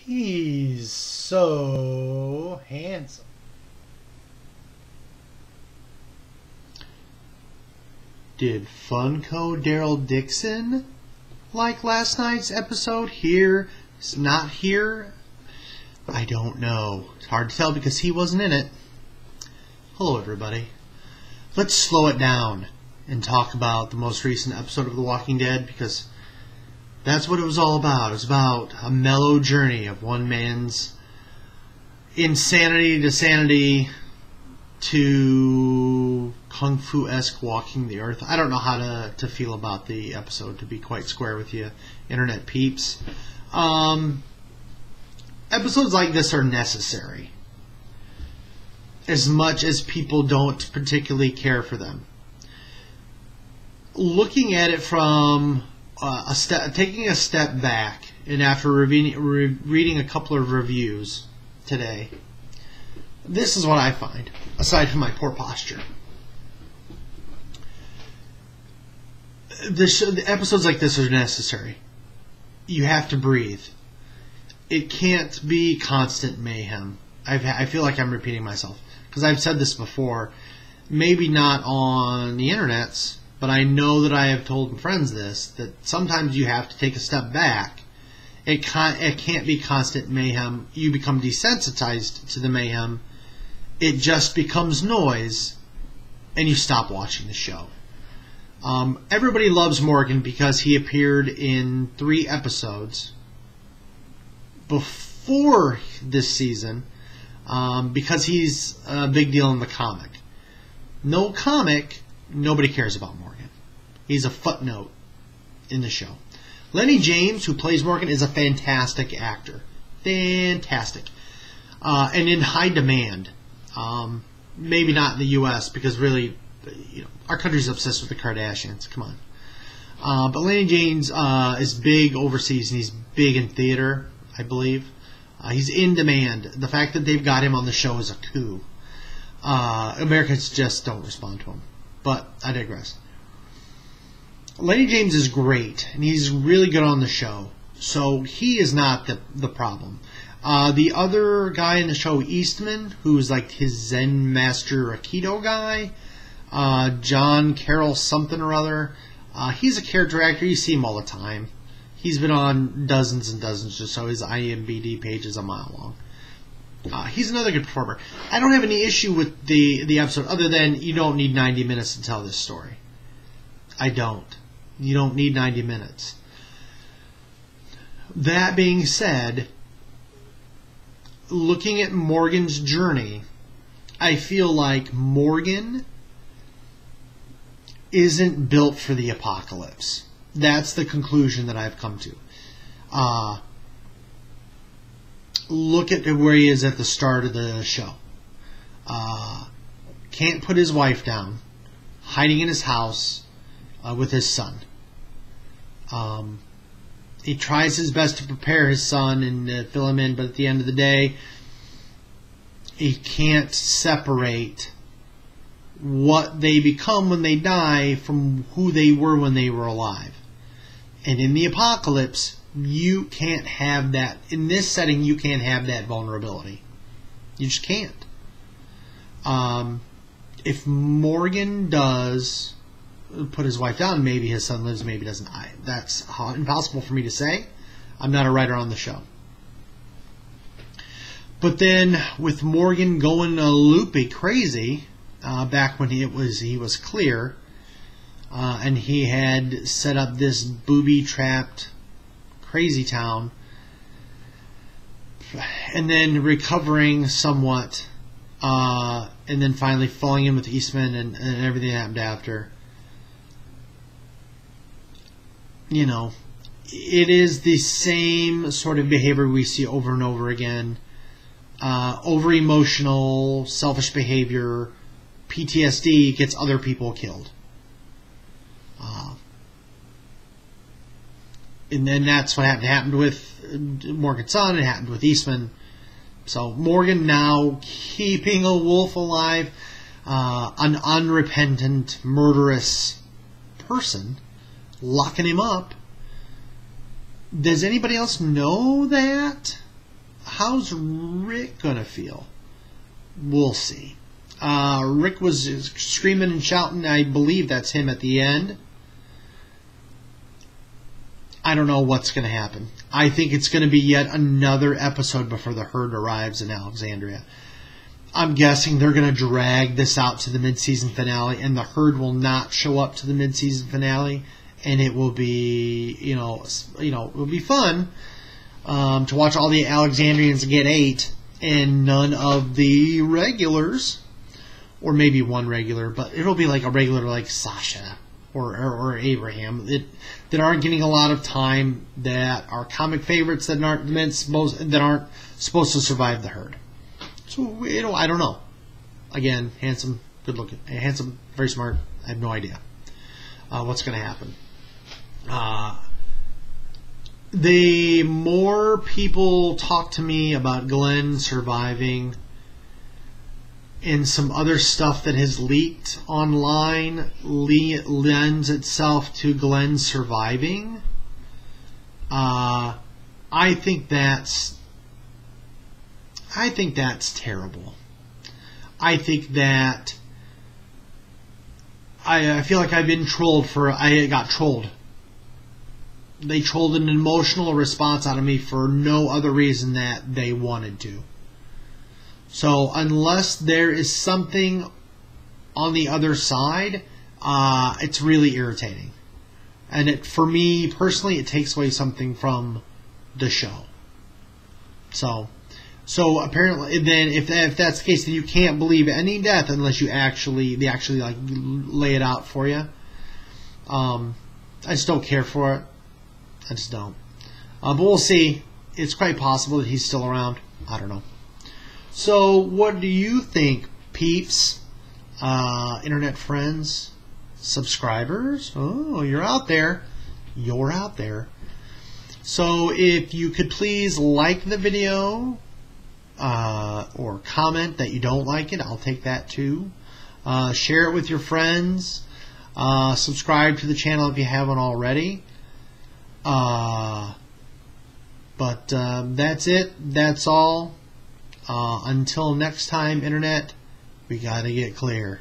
He's so handsome. Did Funko Daryl Dixon like last night's episode? Here, not here? I don't know. It's hard to tell because he wasn't in it. Hello, everybody. Let's slow it down and talk about the most recent episode of The Walking Dead, because that's what it was all about. It was about a mellow journey of one man's insanity to sanity to kung fu-esque walking the earth. I don't know how to feel about the episode, to be quite square with you, internet peeps. Episodes like this are necessary, as much as people don't particularly care for them. Looking at it from taking a step back, and after reading a couple of reviews today, this is what I find, aside from my poor posture. The episodes like this are necessary. You have to breathe. It can't be constant mayhem. I feel like I'm repeating myself, because I've said this before, maybe not on the internets, but I know that I have told friends this, that sometimes you have to take a step back. It can't be constant mayhem. You become desensitized to the mayhem. It just becomes noise, and you stop watching the show. Everybody loves Morgan because he appeared in 3 episodes before this season, because he's a big deal in the comic. No comic, nobody cares about Morgan. He's a footnote in the show. Lenny James, who plays Morgan, is a fantastic actor. Fantastic. And in high demand. Maybe not in the U.S., because really, our country's obsessed with the Kardashians. Come on. But Lenny James is big overseas, and he's big in theater, I believe. He's in demand. The fact that they've got him on the show is a coup. Americans just don't respond to him. But I digress. Lenny James is great, and he's really good on the show. So he is not the problem. The other guy in the show, Eastman, who's like his Zen master Aikido guy, John Carroll something or other, he's a character actor. You see him all the time. He's been on dozens and dozens or so. His IMDb page is a mile long. He's another good performer. I don't have any issue with the episode, other than you don't need 90 minutes to tell this story. I don't. You don't need 90 minutes. That being said, looking at Morgan's journey, I feel like Morgan isn't built for the apocalypse. That's the conclusion that I've come to. Look at where he is at the start of the show. Can't put his wife down. Hiding in his house with his son. He tries his best to prepare his son and fill him in, but at the end of the day, he can't separate what they become when they die from who they were when they were alive. And in the apocalypse, you can't have that. In this setting, you can't have that vulnerability. You just can't. If Morgan does put his wife down, maybe his son lives, maybe doesn't. That's impossible for me to say. I'm not a writer on the show. But then, with Morgan going loopy crazy, back when he was clear, and he had set up this booby-trapped crazy town, and then recovering somewhat, and then finally falling in with Eastman and everything that happened after. It is the same sort of behavior we see over and over again. Over-emotional, selfish behavior, PTSD gets other people killed. And then that's what happened with Morgan's son. It happened with Eastman. So Morgan now keeping a wolf alive, an unrepentant, murderous person, locking him up. Does anybody else know that? how's Rick gonna feel? We'll see. Rick was screaming and shouting. I believe that's him at the end. I don't know what's going to happen. I think it's going to be yet another episode before the herd arrives in Alexandria. I'm guessing they're going to drag this out to the mid-season finale, and the herd will not show up to the mid-season finale, and it will be, it will be fun to watch all the Alexandrians get ate and none of the regulars, or maybe one regular, but it'll be like a regular like Sasha or Abraham that aren't getting a lot of time, that are comic favorites that aren't supposed to survive the herd. So I don't know. Again, handsome, good looking, handsome, very smart. I have no idea what's going to happen. The more people talk to me about Glenn surviving and some other stuff that has leaked online lends itself to Glenn surviving, I think that's terrible. I think that I feel like I've been trolled I got trolled. They trolled an emotional response out of me for no other reason that they wanted to. So unless there is something on the other side, it's really irritating. And for me personally, it takes away something from the show. So apparently, then if that's the case, then you can't believe any death unless they actually like lay it out for you. I just don't care for it. I just don't. But we'll see. It's quite possible that he's still around. I don't know. So what do you think, peeps? Internet friends? Subscribers? Oh, you're out there. You're out there. So if you could please like the video or comment that you don't like it, I'll take that too. Share it with your friends. Subscribe to the channel if you haven't already. But that's it. That's all. Until next time, Internet, we gotta get clear.